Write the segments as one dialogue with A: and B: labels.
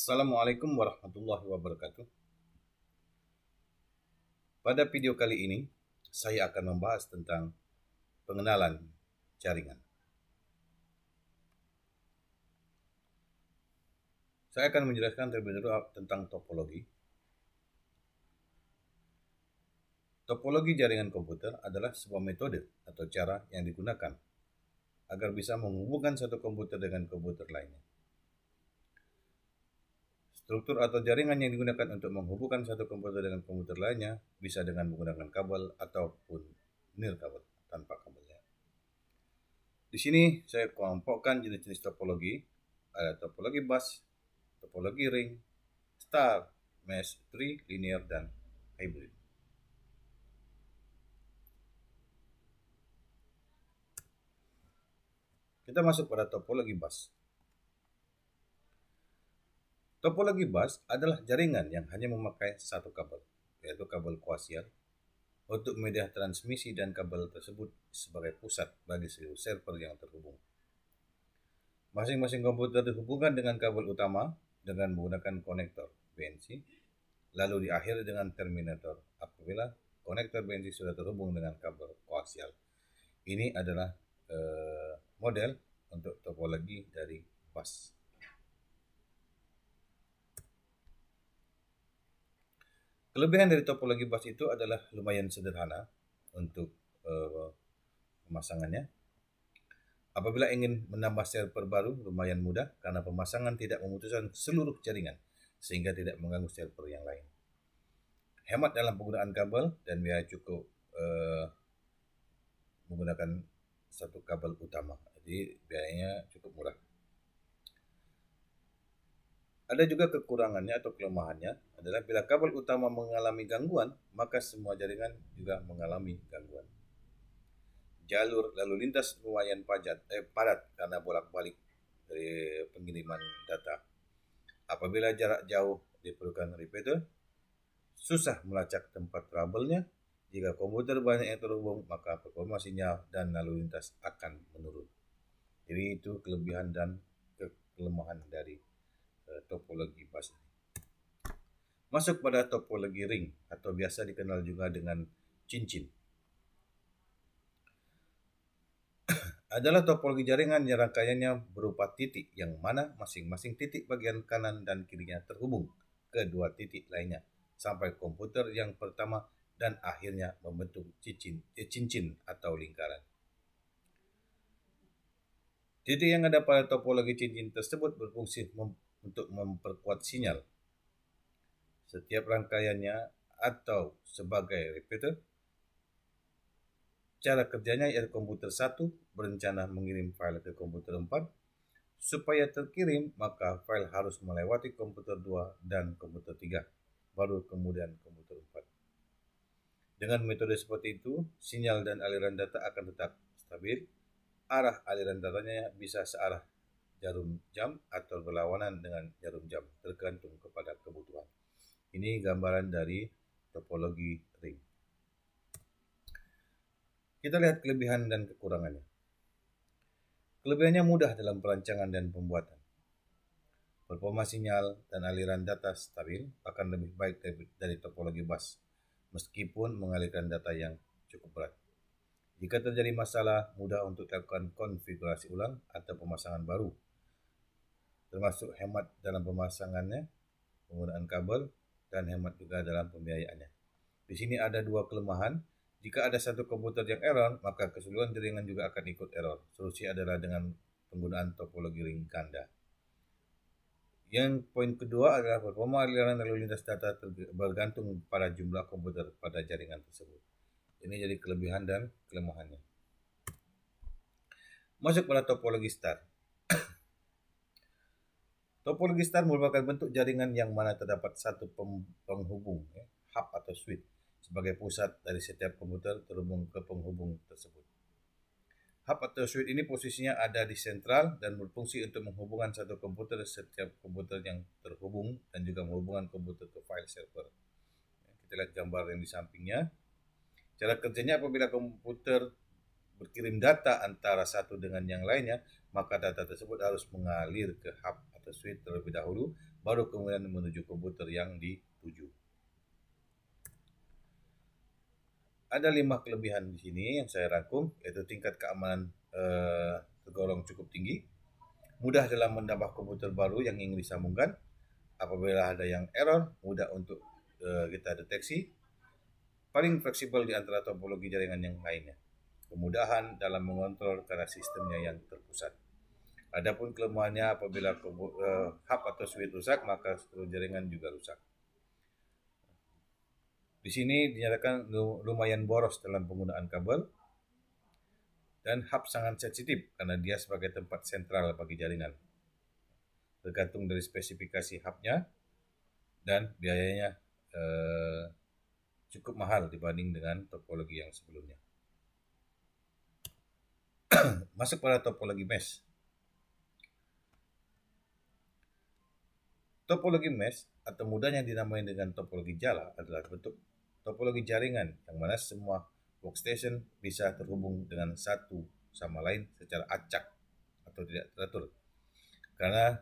A: Assalamualaikum warahmatullahi wabarakatuh. Pada video kali ini, saya akan membahas tentang pengenalan jaringan. Saya akan menjelaskan terlebih dahulu tentang topologi. Topologi jaringan komputer adalah sebuah metode atau cara yang digunakan agar bisa menghubungkan satu komputer dengan komputer lainnya. Struktur atau jaringan yang digunakan untuk menghubungkan satu komputer dengan komputer lainnya bisa dengan menggunakan kabel ataupun nirkabel tanpa kabelnya. Di sini saya kelompokkan jenis-jenis topologi. Ada topologi bus, topologi ring, star, mesh, tree, linear, dan hybrid. Kita masuk pada topologi bus. Topologi bus adalah jaringan yang hanya memakai satu kabel, yaitu kabel koaksial, untuk media transmisi, dan kabel tersebut sebagai pusat bagi seluruh server yang terhubung. Masing-masing komputer dihubungkan dengan kabel utama dengan menggunakan konektor BNC, lalu diakhiri dengan terminator apabila konektor BNC sudah terhubung dengan kabel koaksial. Ini adalah model untuk topologi dari bus. Kelebihan dari topologi bus itu adalah lumayan sederhana untuk pemasangannya. Apabila ingin menambah server baru, lumayan mudah karena pemasangan tidak memutuskan seluruh jaringan sehingga tidak mengganggu server yang lain. Hemat dalam penggunaan kabel dan biaya cukup menggunakan satu kabel utama, jadi biayanya cukup murah. Ada juga kekurangannya atau kelemahannya adalah bila kabel utama mengalami gangguan, maka semua jaringan juga mengalami gangguan. Jalur lalu lintas lumayan padat karena bolak-balik dari pengiriman data. Apabila jarak jauh diperlukan repeater, susah melacak tempat trouble-nya. Jika komputer banyak yang terhubung, maka performa sinyal dan lalu lintas akan menurun. Jadi itu kelebihan dan kelemahan dari topologi bus. Masuk pada topologi ring atau biasa dikenal juga dengan cincin. Adalah topologi jaringan yang rangkaiannya berupa titik yang mana masing-masing titik bagian kanan dan kirinya terhubung ke dua titik lainnya sampai komputer yang pertama dan akhirnya membentuk cincin atau lingkaran. Titik yang ada pada topologi cincin tersebut berfungsi untuk memperkuat sinyal. Setiap rangkaiannya atau sebagai repeater. Cara kerjanya ialah komputer 1 berencana mengirim file ke komputer 4. Supaya terkirim, maka file harus melewati komputer 2 dan komputer 3, baru kemudian komputer 4. Dengan metode seperti itu, sinyal dan aliran data akan tetap stabil. Arah aliran datanya bisa searah jarum jam atau berlawanan dengan jarum jam, tergantung kepada kebutuhan. Ini gambaran dari topologi ring. Kita lihat kelebihan dan kekurangannya. Kelebihannya mudah dalam perancangan dan pembuatan. Performa sinyal dan aliran data stabil akan lebih baik dari topologi bus, meskipun mengalirkan data yang cukup berat. Jika terjadi masalah, mudah untuk dilakukan konfigurasi ulang atau pemasangan baru, termasuk hemat dalam pemasangannya, penggunaan kabel, dan hemat juga dalam pembiayaannya. Di sini ada dua kelemahan. Jika ada satu komputer yang error, maka keseluruhan jaringan juga akan ikut error. Solusi adalah dengan penggunaan topologi ring ganda. Yang poin kedua adalah performa aliran lalu lintas data bergantung pada jumlah komputer pada jaringan tersebut. Ini jadi kelebihan dan kelemahannya. Masuk pada topologi star. Topologi star merupakan bentuk jaringan yang mana terdapat satu penghubung, hub atau switch, sebagai pusat dari setiap komputer terhubung ke penghubung tersebut. Hub atau switch ini posisinya ada di sentral dan berfungsi untuk menghubungkan satu komputer setiap komputer yang terhubung dan juga menghubungkan komputer ke file server. Kita lihat gambar yang di sampingnya. Cara kerjanya apabila komputer berkirim data antara satu dengan yang lainnya, maka data tersebut harus mengalir ke hub atau switch terlebih dahulu, baru kemudian menuju komputer yang dituju. Ada 5 kelebihan di sini yang saya rangkum, yaitu tingkat keamanan tergolong cukup tinggi, mudah dalam menambah komputer baru yang ingin disambungkan, apabila ada yang error mudah untuk kita deteksi, paling fleksibel di antara topologi jaringan yang lainnya, kemudahan dalam mengontrol karena sistemnya yang terpusat. Adapun kelemahannya, apabila hub atau switch rusak, maka seluruh jaringan juga rusak. Di sini dinyatakan lumayan boros dalam penggunaan kabel, dan hub sangat sensitif karena dia sebagai tempat sentral bagi jaringan. Tergantung dari spesifikasi hubnya, dan biayanya cukup mahal dibanding dengan topologi yang sebelumnya. Masuk pada topologi mesh. Topologi mesh atau mudahnya dinamai dengan topologi jala adalah bentuk topologi jaringan yang mana semua workstation bisa terhubung dengan satu sama lain secara acak atau tidak teratur. Karena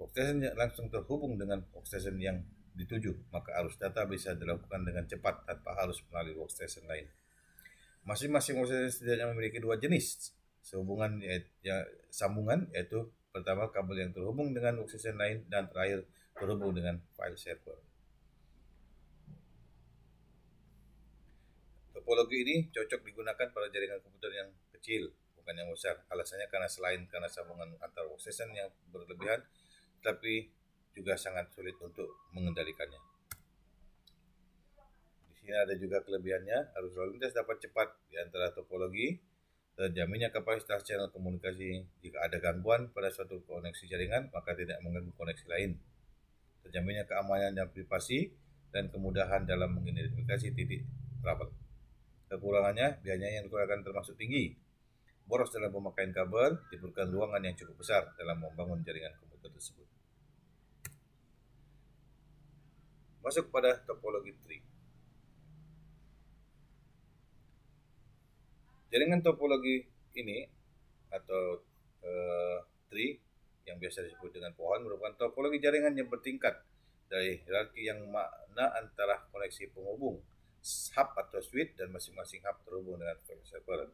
A: workstation langsung terhubung dengan workstation yang dituju, maka arus data bisa dilakukan dengan cepat tanpa harus melalui workstation lain. Masing-masing workstation setidaknya memiliki 2 jenis sambungan, yaitu pertama kabel yang terhubung dengan workstation lain, dan terakhir terhubung dengan file server. Topologi ini cocok digunakan pada jaringan komputer yang kecil, bukan yang besar. Alasannya karena sambungan antar workstation yang berlebihan, tapi juga sangat sulit untuk mengendalikannya. Di sini ada juga kelebihannya, arus lalu lintas dapat cepat di antara topologi, terjaminnya kapasitas channel komunikasi. Jika ada gangguan pada suatu koneksi jaringan, maka tidak mengganggu koneksi lain. Terjaminnya keamanan dan privasi, dan kemudahan dalam mengidentifikasi titik trouble. Kekurangannya, biayanya yang dikeluarkan termasuk tinggi, boros dalam pemakaian kabel, diperlukan ruangan yang cukup besar dalam membangun jaringan komputer tersebut. Masuk pada topologi tree. Jaringan topologi ini atau tree yang biasa disebut dengan pohon merupakan topologi jaringan yang bertingkat dari hierarki yang mana antara koneksi penghubung, hub atau switch, dan masing-masing hub terhubung dengan file server.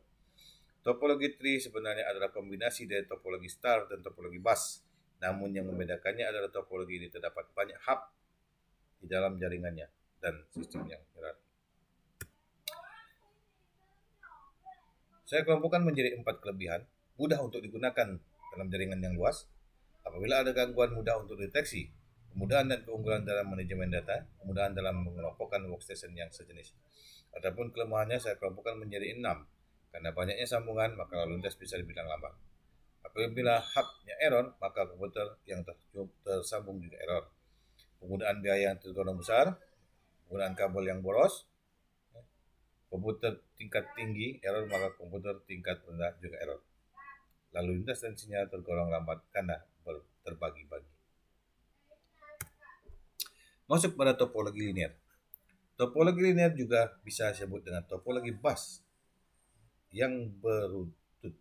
A: Topologi tree sebenarnya adalah kombinasi dari topologi star dan topologi bus, namun yang membedakannya adalah topologi ini terdapat banyak hub di dalam jaringannya dan sistem yang hierarki. Saya kelompokkan menjadi 4 kelebihan: mudah untuk digunakan dalam jaringan yang luas, apabila ada gangguan mudah untuk deteksi, kemudahan dan keunggulan dalam manajemen data, kemudahan dalam mengelompokkan workstation yang sejenis. Adapun kelemahannya saya kelompokkan menjadi 6. Karena banyaknya sambungan, maka lalu lintas bisa dibilang lambat. Apabila hubnya error, maka komputer yang tersambung juga error. Penggunaan biaya yang tergolong besar, penggunaan kabel yang boros, komputer tingkat tinggi error, maka komputer tingkat rendah juga error. Lalu lintas dan sinyal tergolong lambat karena terbagi-bagi. Masuk pada topologi linear. Topologi linear juga bisa disebut dengan topologi bus yang beruntut.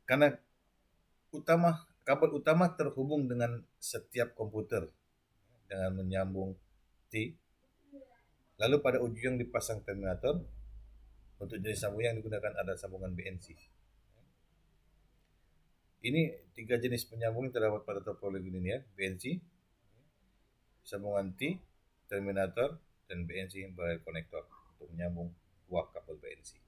A: Karena kabel utama terhubung dengan setiap komputer dengan menyambung T. Lalu pada ujung dipasang terminator. Untuk jenis sambungan yang digunakan ada sambungan BNC. Ini 3 jenis penyambung yang terdapat pada topologi linear: BNC, sambungan T, terminator, dan BNC barrier connector untuk menyambung buah kabel BNC.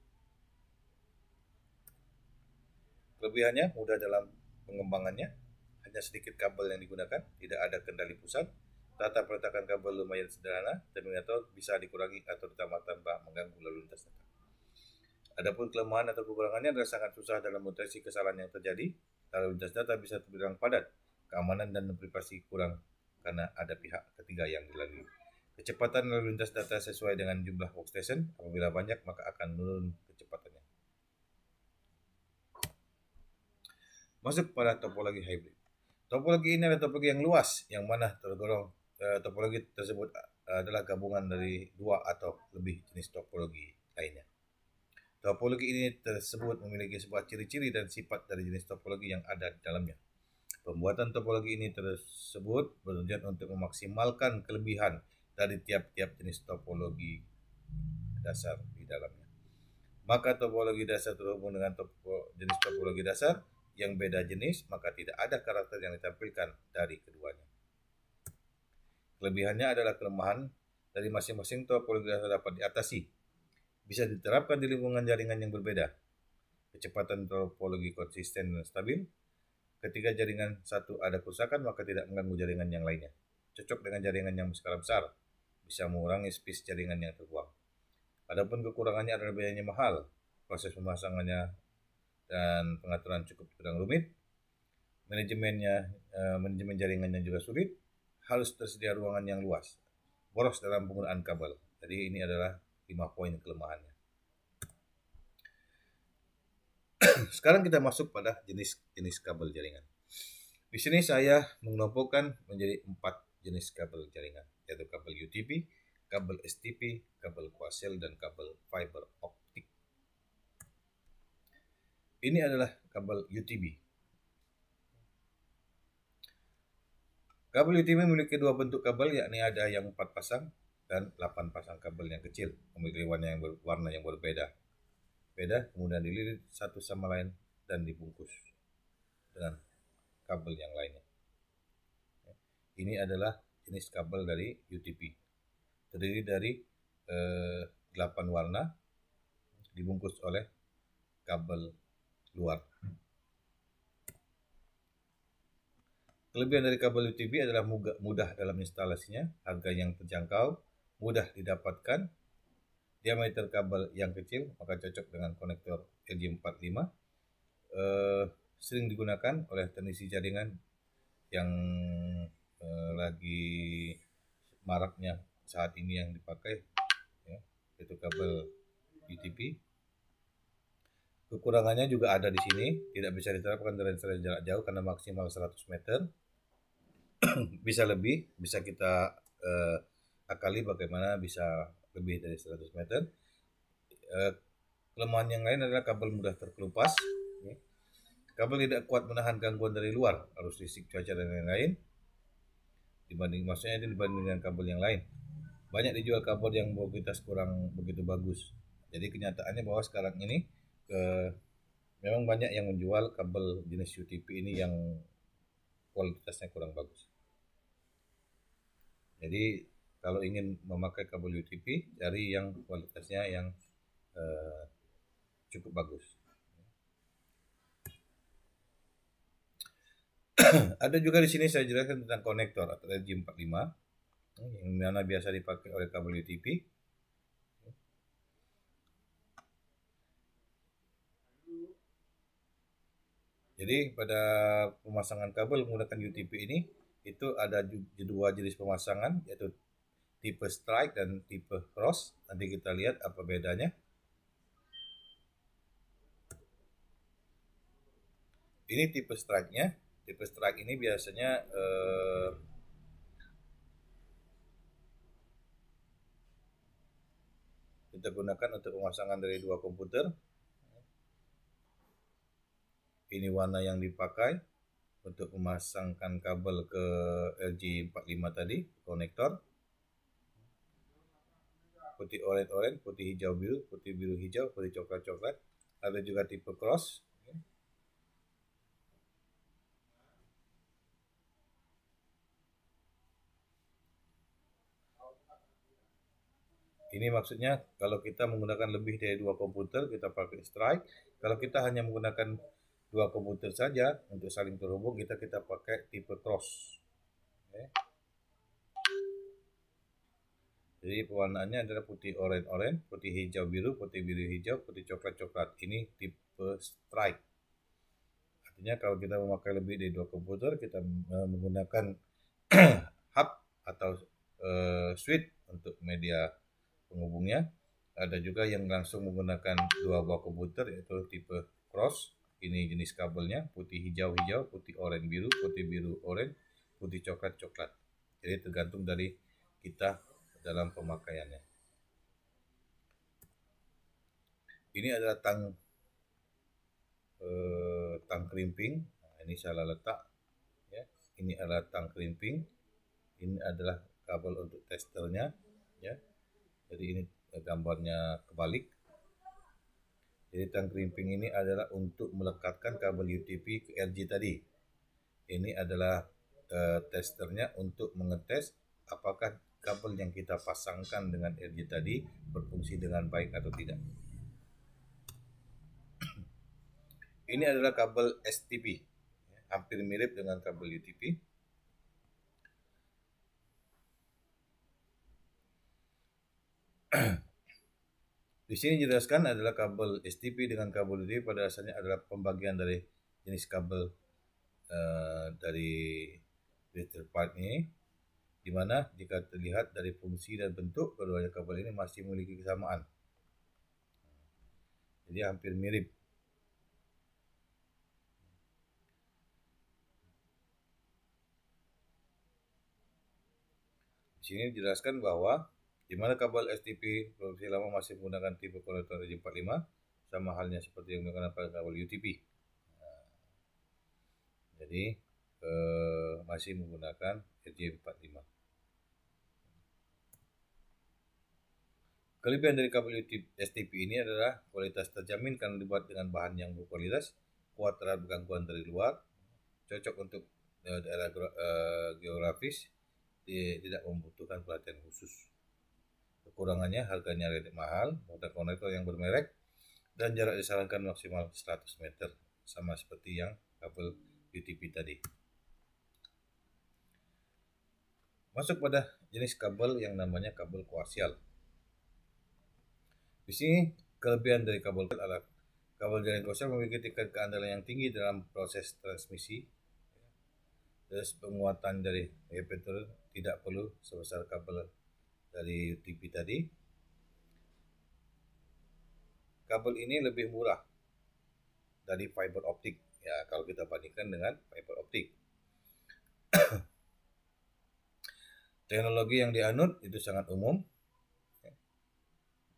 A: Kelebihannya mudah dalam pengembangannya, hanya sedikit kabel yang digunakan, tidak ada kendali pusat, tata peletakan kabel lumayan sederhana, terminator bisa dikurangi atau ditambah tanpa mengganggu lalu lintas data. Adapun kelemahan atau kekurangannya adalah sangat susah dalam mendeteksi kesalahan yang terjadi, lalu lintas data bisa terbilang padat, keamanan dan privasi kurang karena ada pihak ketiga yang dilalui. Kecepatan lalu lintas data sesuai dengan jumlah workstation, apabila banyak maka akan menurun kecepatannya. Masuk pada topologi hybrid. Topologi ini adalah topologi yang luas, yang mana tergolong topologi tersebut adalah gabungan dari 2 atau lebih jenis topologi lainnya. Topologi ini tersebut memiliki sebuah ciri-ciri dan sifat dari jenis topologi yang ada di dalamnya. Pembuatan topologi ini tersebut bertujuan untuk memaksimalkan kelebihan dari tiap-tiap jenis topologi dasar di dalamnya. Maka topologi dasar terhubung dengan jenis topologi dasar yang beda jenis, maka tidak ada karakter yang ditampilkan dari keduanya. Kelebihannya adalah kelemahan dari masing-masing topologi dasar dapat diatasi. Bisa diterapkan di lingkungan jaringan yang berbeda. Kecepatan topologi konsisten dan stabil. Ketika jaringan satu ada kerusakan, maka tidak mengganggu jaringan yang lainnya. Cocok dengan jaringan yang berskala besar. Bisa mengurangi space jaringan yang terbuang. Adapun kekurangannya adalah biayanya mahal. Proses pemasangannya dan pengaturan cukup kurang rumit. Manajemen jaringannya juga sulit. Harus tersedia ruangan yang luas. Boros dalam penggunaan kabel. Jadi ini adalah 5 poin kelemahannya. Sekarang kita masuk pada jenis kabel jaringan. Di sini saya mengelompokkan menjadi 4 jenis kabel jaringan, yaitu kabel UTP, kabel STP, kabel coaxial, dan kabel fiber optik. Ini adalah kabel UTP. Kabel UTP memiliki 2 bentuk kabel, yakni ada yang 4 pasang dan 8 pasang kabel yang kecil, memiliki warna yang berbeda. Kemudian dililit satu sama lain dan dibungkus dengan kabel yang lainnya. Ini adalah jenis kabel dari UTP. Terdiri dari 8 warna dibungkus oleh kabel luar. Kelebihan dari kabel UTP adalah mudah dalam instalasinya, harga yang terjangkau, mudah didapatkan, diameter kabel yang kecil, maka cocok dengan konektor LG45. Sering digunakan oleh teknisi jaringan yang lagi maraknya saat ini yang dipakai, ya, yaitu kabel UTP. Kekurangannya juga ada di sini, tidak bisa diterapkan dari jarak jauh karena maksimal 100 meter. Bisa lebih, bisa kita akali bagaimana bisa lebih dari 100 meter. Kelemahan yang lain adalah kabel mudah terkelupas. Kabel tidak kuat menahan gangguan dari luar, arus listrik, cuaca, dan lain-lain. Maksudnya dibanding dengan kabel yang lain. Banyak dijual kabel yang kualitas kurang begitu bagus. Jadi kenyataannya bahwa sekarang ini memang banyak yang menjual kabel jenis UTP ini yang kualitasnya kurang bagus. Jadi kalau ingin memakai kabel UTP, cari yang kualitasnya yang cukup bagus. Ada juga di sini saya jelaskan tentang konektor atau LG45 yang mana biasa dipakai oleh kabel UTP. Jadi pada pemasangan kabel menggunakan UTP ini itu ada 2 jenis pemasangan, yaitu tipe strike dan tipe cross. Nanti kita lihat apa bedanya. Ini tipe strike-nya. Tipe strike ini biasanya kita gunakan untuk pemasangan dari 2 komputer. Ini warna yang dipakai untuk memasangkan kabel ke LG45 tadi, konektor. Putih oranye, putih hijau biru, putih biru hijau, putih coklat. Ada juga tipe cross. Ini maksudnya kalau kita menggunakan lebih dari 2 komputer, kita pakai strike. Kalau kita hanya menggunakan 2 komputer saja untuk saling terhubung, kita pakai tipe cross. Okay. Jadi pewarnaannya adalah putih oranye, putih hijau biru, putih biru hijau, putih coklat. Ini tipe strike. Artinya kalau kita memakai lebih dari 2 komputer, kita menggunakan hub atau switch untuk media penghubungnya. Ada juga yang langsung menggunakan 2 buah komputer, yaitu tipe cross. Ini jenis kabelnya, putih hijau, putih oranye biru, putih biru oranye, putih coklat. Jadi tergantung dari kita dalam pemakaiannya. Ini adalah tang krimping. Nah, ini salah letak ya. Ini adalah tang krimping. Ini adalah kabel untuk testernya ya. Jadi ini gambarnya kebalik. Jadi tang krimping ini adalah untuk melekatkan kabel UTP ke RJ tadi. Ini adalah testernya untuk mengetes apakah kabel yang kita pasangkan dengan RJ tadi berfungsi dengan baik atau tidak. Ini adalah kabel STP, hampir mirip dengan kabel UTP. Di sini dijelaskan adalah kabel STP dengan kabel UTP pada dasarnya adalah pembagian dari jenis kabel dari filter part ini, di mana jika terlihat dari fungsi dan bentuk keduanya kabel ini masih memiliki kesamaan. Jadi hampir mirip. Di sini dijelaskan bahwa di mana kabel STP produksi lama masih menggunakan tipe konektor RJ45 sama halnya seperti yang digunakan pada kabel UTP. Jadi masih menggunakan RJ45. Kelebihan dari kabel STP ini adalah kualitas terjamin karena dibuat dengan bahan yang berkualitas, kuat terhadap gangguan dari luar, cocok untuk daerah geografis, tidak membutuhkan perhatian khusus. Kekurangannya harganya relatif mahal, motor konektor yang bermerek, dan jarak disarankan maksimal 100 meter, sama seperti yang kabel UTP tadi. Masuk pada jenis kabel yang namanya kabel koaksial. Di sini kelebihan dari kabel adalah kabel jaring koaksial memiliki tingkat keandalan yang tinggi dalam proses transmisi. Terus penguatan dari repeater tidak perlu sebesar kabel dari UTP tadi. Kabel ini lebih murah dari fiber optik ya kalau kita bandingkan dengan fiber optik. Teknologi yang dianut itu sangat umum,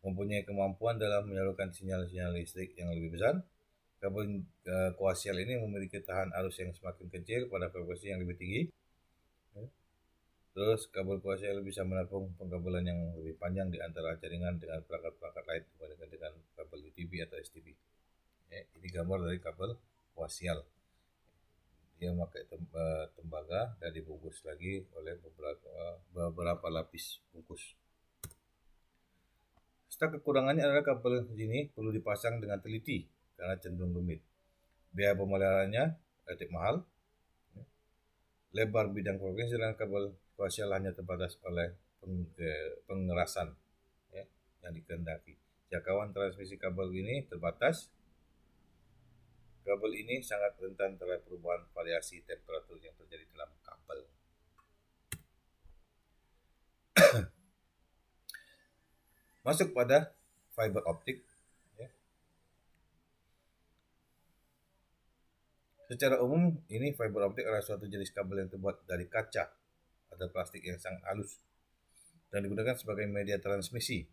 A: mempunyai kemampuan dalam menyalurkan sinyal-sinyal listrik yang lebih besar. Kabel koaksial ini memiliki tahan arus yang semakin kecil pada frekuensi yang lebih tinggi. Terus kabel koaksial bisa menampung pengkabelan yang lebih panjang di antara jaringan dengan perangkat-perangkat lain dibandingkan dengan kabel UTP atau STP. Ini gambar dari kabel koaksial. Dia memakai tembaga dan dibungkus lagi oleh beberapa lapis bungkus. Serta kekurangannya adalah kabel ini perlu dipasang dengan teliti karena cenderung rumit. Biaya pemeliharaannya relatif mahal. Lebar bidang frekuensi dan kabel koaksial hanya terbatas oleh pengerasan yang dikehendaki. Jangkauan transmisi kabel ini terbatas. Kabel ini sangat rentan terhadap perubahan variasi temperatur yang terjadi dalam kabel. Masuk pada fiber optik. Secara umum, ini fiber optik adalah suatu jenis kabel yang terbuat dari kaca atau plastik yang sangat halus dan digunakan sebagai media transmisi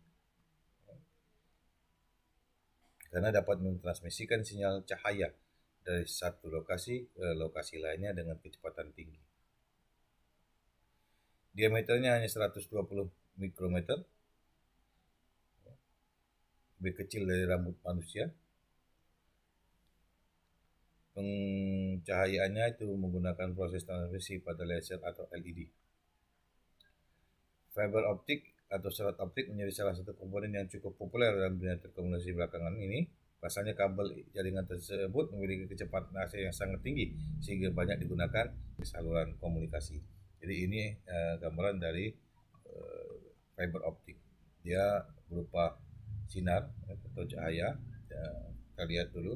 A: karena dapat mentransmisikan sinyal cahaya dari satu lokasi ke lokasi lainnya dengan kecepatan tinggi. Diameternya hanya 120 mikrometer, lebih kecil dari rambut manusia. Pencahayaannya itu menggunakan proses transmisi pada laser atau LED. Fiber optik atau serat optik menjadi salah satu komponen yang cukup populer dalam dunia telekomunikasi belakangan ini. Pasalnya kabel jaringan tersebut memiliki kecepatan AC yang sangat tinggi sehingga banyak digunakan di saluran komunikasi. Jadi ini gambaran dari fiber optik. Dia berupa sinar atau cahaya. Kita lihat dulu.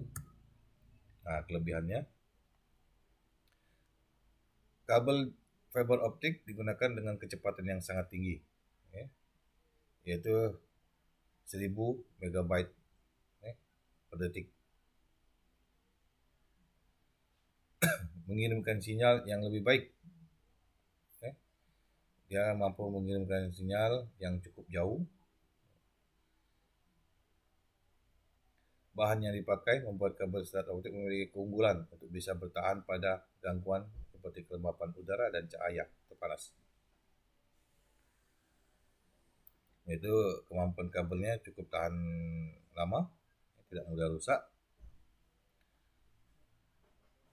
A: Nah, kelebihannya. Kabel fiber optik digunakan dengan kecepatan yang sangat tinggi, yaitu 1000 megabyte per detik. Mengirimkan sinyal yang lebih baik. Dia mampu mengirimkan sinyal yang cukup jauh. Bahan yang dipakai membuat kabel serat optik memiliki keunggulan untuk bisa bertahan pada gangguan seperti kelembapan udara dan cahaya atau panas. Itu kemampuan kabelnya cukup tahan lama, tidak mudah rusak.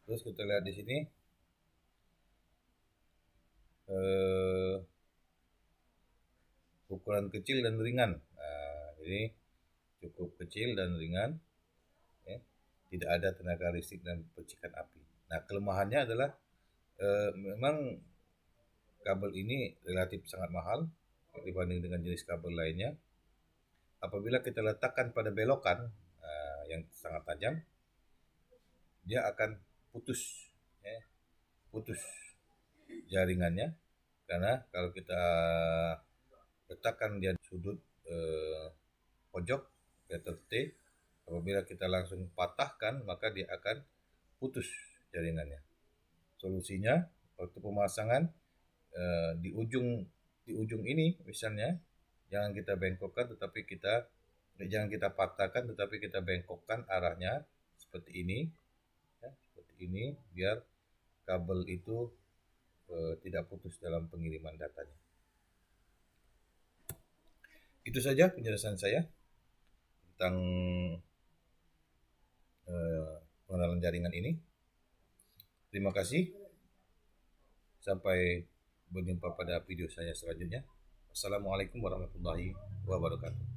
A: Terus kita lihat di sini ukuran kecil dan ringan. Nah, ini cukup kecil dan ringan, ya. Tidak ada tenaga listrik dan percikan api. Nah, kelemahannya adalah memang kabel ini relatif sangat mahal dibanding dengan jenis kabel lainnya. Apabila kita letakkan pada belokan yang sangat tajam, dia akan putus, ya, putus jaringannya. Karena kalau kita letakkan dia di sudut pojok, letter T, apabila kita langsung patahkan, maka dia akan putus jaringannya. Solusinya waktu pemasangan di ujung ini misalnya jangan kita bengkokkan, tetapi jangan kita patahkan, tetapi kita bengkokkan arahnya seperti ini, ya, seperti ini, biar kabel itu tidak putus dalam pengiriman datanya. Itu saja penjelasan saya tentang pengenalan jaringan ini. Terima kasih. Sampai berjumpa pada video saya selanjutnya. Assalamualaikum warahmatullahi wabarakatuh.